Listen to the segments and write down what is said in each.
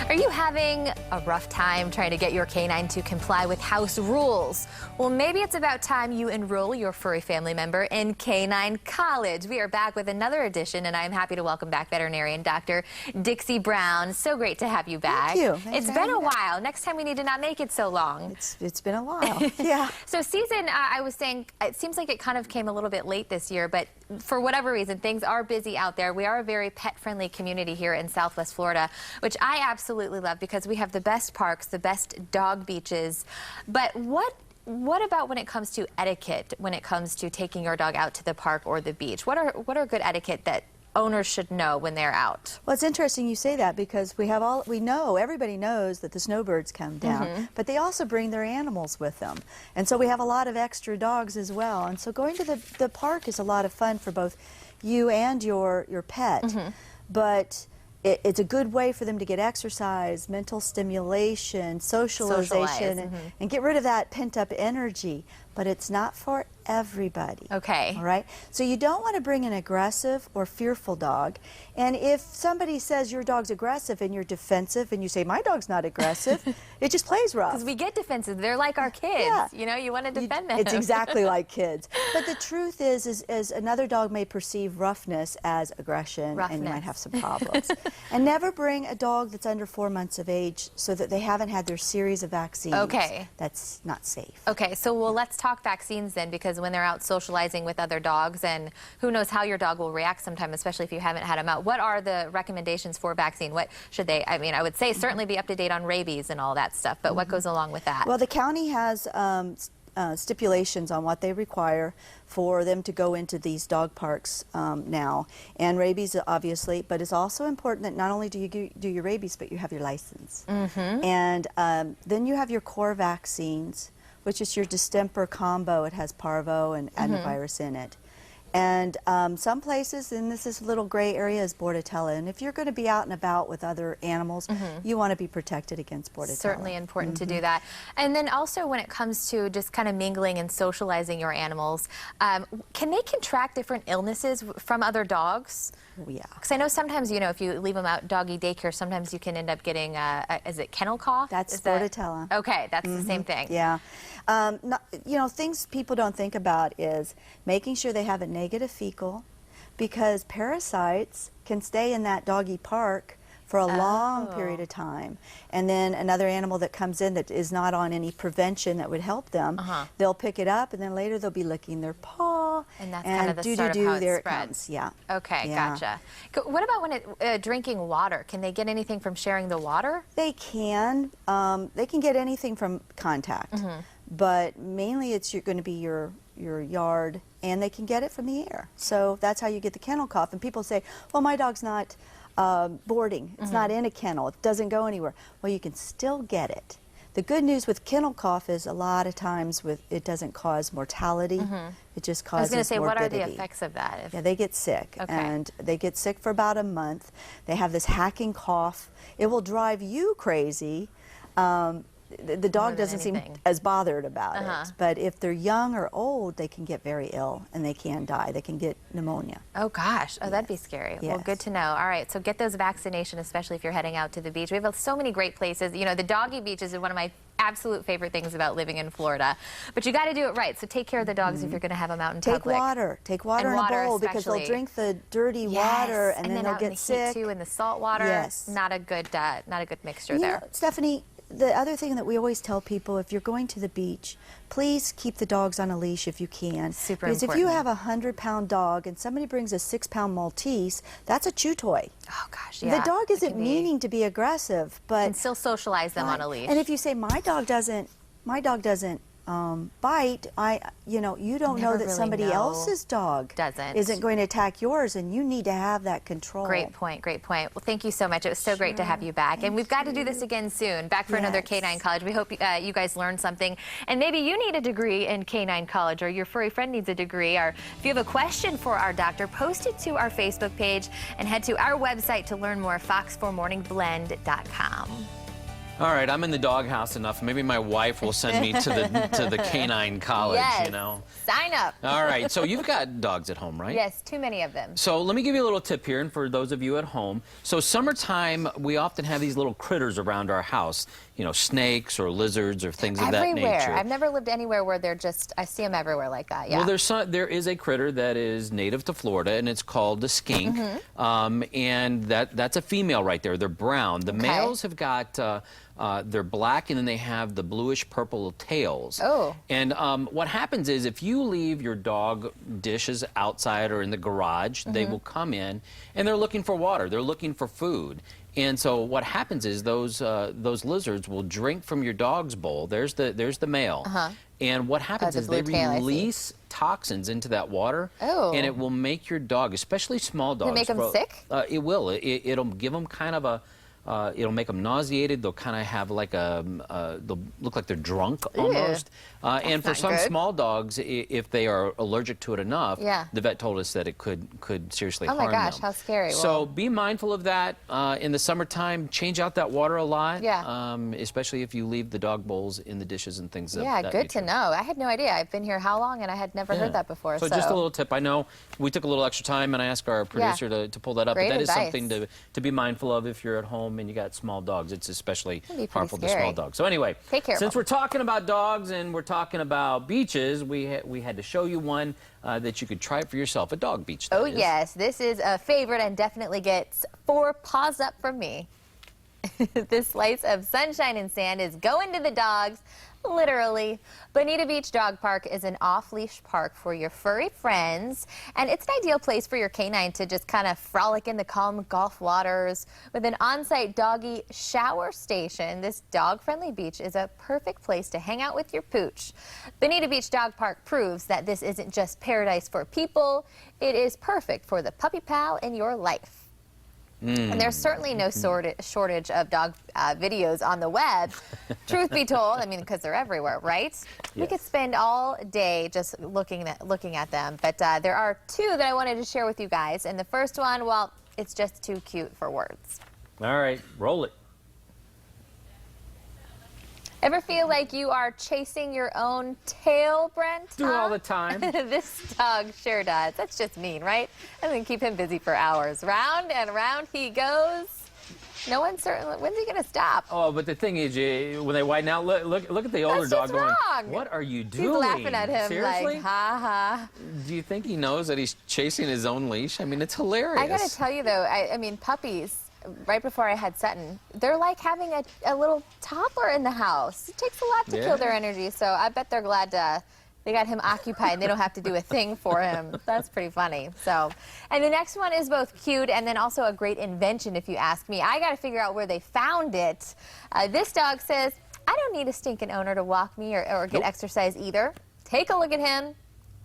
Are you having a rough time trying to get your canine to comply with house rules? Well, maybe it's about time you enroll your furry family member in Canine College. We are back with another edition, and I'm happy to welcome back veterinarian Dr. Dixie Brown. So great to have you back. Thank you. It's been a while. Next time we need to not make it so long. It's been a while. Yeah. So season, I was saying, it seems like it kind of came a little bit late this year, but for whatever reason, things are busy out there. We are a very pet-friendly community here in Southwest Florida, which I absolutely love because we have the best parks, the best dog beaches. But what about when it comes to etiquette, when it comes to taking your dog out to the park or the beach? What are good etiquette that owners should know when they're out? Well, it's interesting you say that because everybody knows that the snowbirds come down, but they also bring their animals with them. And so we have a lot of extra dogs as well. And so going to the park is a lot of fun for both you and your pet. But it's a good way for them to get exercise, mental stimulation, socialization, and get rid of that pent-up energy. But it's not for everybody. Okay. All right? So you don't want to bring an aggressive or fearful dog. And if somebody says your dog's aggressive and you're defensive and you say, my dog's not aggressive, it just plays rough. Because we get defensive. They're like our kids. Yeah. You know, you want to defend them. It's exactly like kids. But the truth is another dog may perceive roughness as aggression, and you might have some problems. And never bring a dog that's under 4 months of age so that they haven't had their series of vaccines. Okay. That's not safe. Okay, so let's talk vaccines then, because when they're out socializing with other dogs, and who knows how your dog will react sometime, especially if you haven't had them out. What are the recommendations for vaccine? What should they, I mean, I would say certainly be up to date on rabies and all that stuff, but what goes along with that? Well, the county has stipulations on what they require for them to go into these dog parks now, and rabies obviously, but it's also important that not only do you do your rabies, but you have your license. And then you have your core vaccines, which is your distemper combo. It has parvo and adenovirus in it. And some places, and this is a little gray area, is Bordetella. And if you're going to be out and about with other animals, you want to be protected against Bordetella. Certainly important to do that. And then also when it comes to just kind of mingling and socializing your animals, can they contract different illnesses from other dogs? Yeah. Because I know sometimes, you know, if you leave them out doggy daycare, sometimes you can end up getting, is it kennel cough? That's Bordetella. Okay, that's the same thing. Yeah. You know, things people don't think about is making sure they have a negative fecal, because parasites can stay in that doggy park for a long period of time. And then another animal that comes in that is not on any prevention that would help them, they'll pick it up, and then later they'll be licking their paw. And that's kind of the start of how it spreads. Yeah. Okay, gotcha. What about when drinking water? Can they get anything from sharing the water? They can. They can get anything from contact. But mainly it's going to be your yard, and they can get it from the air. So that's how you get the kennel cough. And people say, well, my dog's not boarding. It's not in a kennel. It doesn't go anywhere. Well, you can still get it. The good news with kennel cough is a lot of times it doesn't cause mortality. It just causes morbidity. I was going to say, what are the effects of that? Yeah, they get sick, and they get sick for about a month. They have this hacking cough. It will drive you crazy. The dog doesn't seem as bothered about it, but if they're young or old, they can get very ill, and they can die. They can get pneumonia. Oh gosh, that'd be scary. Well, good to know. All right, so get those vaccinations, especially if you're heading out to the beach. We have so many great places. You know, the doggy beaches are one of my absolute favorite things about living in Florida, but you got to do it right. So take care of the dogs if you're going to have them out in public. Take water in a bowl, because they'll drink the dirty water, and then they'll get sick. And the heat too, and the salt water. Yes. Not a good mixture there. Stephanie, the other thing that we always tell people, if you're going to the beach, please keep the dogs on a leash if you can. Super because important. If you have a 100-pound dog and somebody brings a 6-pound Maltese, that's a chew toy. Oh gosh, yeah. The dog isn't meaning to be aggressive, but can still socialize them on a leash. And if you say my dog doesn't bite, you don't know that somebody else's dog isn't going to attack yours, and you need to have that control. Great point, great point. Well, thank you so much. It was so great to have you back. And we've got to do this again soon, back for another Canine College. We hope you guys learned something. And maybe you need a degree in Canine College, or your furry friend needs a degree, or if you have a question for our doctor, post it to our Facebook page and head to our website to learn more, fox4morningblend.com. All right, I'm in the doghouse enough. Maybe my wife will send me to the canine college, yes. you know. Sign up. All right, so you've got dogs at home, right? Yes, too many of them. So let me give you a little tip here, and for those of you at home. So summertime, we often have these little critters around our house, you know, snakes or lizards or things of that nature. Everywhere. I've never lived anywhere where they're just, I see them everywhere like that, yeah. Well, there is a critter that is native to Florida, and it's called a skink. And that's a female right there. They're brown. The males have got, they're black, and then they have the bluish purple tails. Oh. And what happens is if you leave your dog dishes outside or in the garage, they will come in, and they're looking for water. They're looking for food. And so what happens is those lizards will drink from your dog's bowl. There's the male. And what happens is they release toxins into that water, and it will make your dog, especially small dogs. Does it make them sick? It will. It'll give them kind of a, it'll make them nauseated. They'll kind of have like they'll look like they're drunk almost. And for some small dogs, if they are allergic to it enough, the vet told us that it could seriously harm them. Oh my gosh, how scary. So be mindful of that. In the summertime, change out that water a lot, especially if you leave the dog bowls in the dishes and things of that good nature. to know. I had no idea. I've been here how long, and I had never heard that before. So just a little tip. I know we took a little extra time, and I asked our producer to pull that up, Great but that advice. is something to be mindful of if you're at home and you got small dogs. It's especially harmful to scary. small dogs. So anyway, take care. Since we're talking about dogs and we're talking about beaches, we had to show you one that you could try it for yourself. A dog beach. Oh yes, this is a favorite and definitely gets 4 paws up from me. This slice of sunshine and sand is going to the dogs, literally. Bonita Beach Dog Park is an off-leash park for your furry friends, and it's an ideal place for your canine to just kind of frolic in the calm Gulf waters. With an on-site doggy shower station, this dog-friendly beach is a perfect place to hang out with your pooch. Bonita Beach Dog Park proves that this isn't just paradise for people, it is perfect for the puppy pal in your life. And there's certainly no shortage of dog videos on the web. Truth be told, I mean, because they're everywhere, right? We could spend all day just looking at them. But there are 2 that I wanted to share with you guys. And the first one, well, it's just too cute for words. All right, roll it. Ever feel like you are chasing your own tail, Brent? Do it all the time. This dog sure does. That's just mean, right? I'm going to keep him busy for hours. Round and round he goes. No one's certain. When's he going to stop? Oh, but the thing is, when they widen out, look at the older dog going, what are you doing? He's laughing at him. Seriously? Like, ha ha. Do you think he knows that he's chasing his own leash? I mean, it's hilarious. I got to tell you, though, I mean, puppies, right before I had Sutton, they're like having a little toddler in the house. It takes a lot to kill their energy, so I bet they're glad they got him occupied and they don't have to do a thing for him. That's pretty funny. So, and the next one is both cute and then also a great invention, if you ask me. I got to figure out where they found it. This dog says, I don't need a stinking owner to walk me or get exercise either. Take a look at him.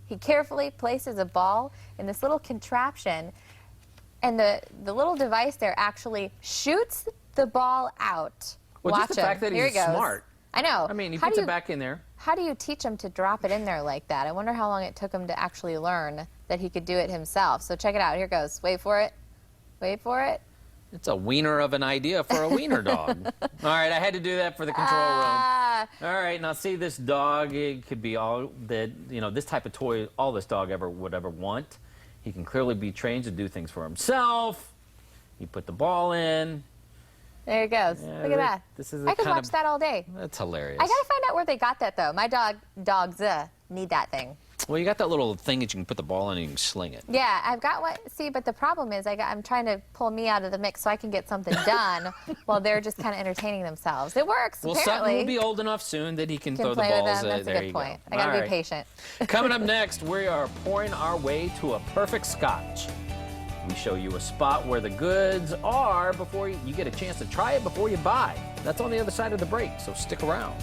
He carefully places a ball in this little contraption, and the little device there actually shoots the ball out. Well, Watch just the fact that Here he's he goes. smart. I know. I mean, he puts it back in there. How do you teach him to drop it in there like that? I wonder how long it took him to actually learn that he could do it himself. So check it out. Here goes. Wait for it. Wait for it. It's a wiener of an idea for a wiener dog. All right, I had to do that for the control room. All right, now see this dog, it could be all that, you know, this type of toy all this dog would ever want. He can clearly be trained to do things for himself. You put the ball in. There it goes. Yeah, look at that. This is I could watch that all day. That's hilarious. I got to find out where they got that, though. My dogs need that thing. Well, you got that little thing that you can put the ball in and you can sling it. Yeah, I've got one. See, but the problem is I'm trying to pull me out of the mix so I can get something done while they're just kind of entertaining themselves. It works, well, apparently. Sutton will be old enough soon that he can throw the play balls. With them. That's there a good you point. Go. I got to be patient. Coming up next, we are pouring our way to a perfect scotch. We show you a spot where the goods are before you get a chance to try it before you buy. That's on the other side of the break, so stick around.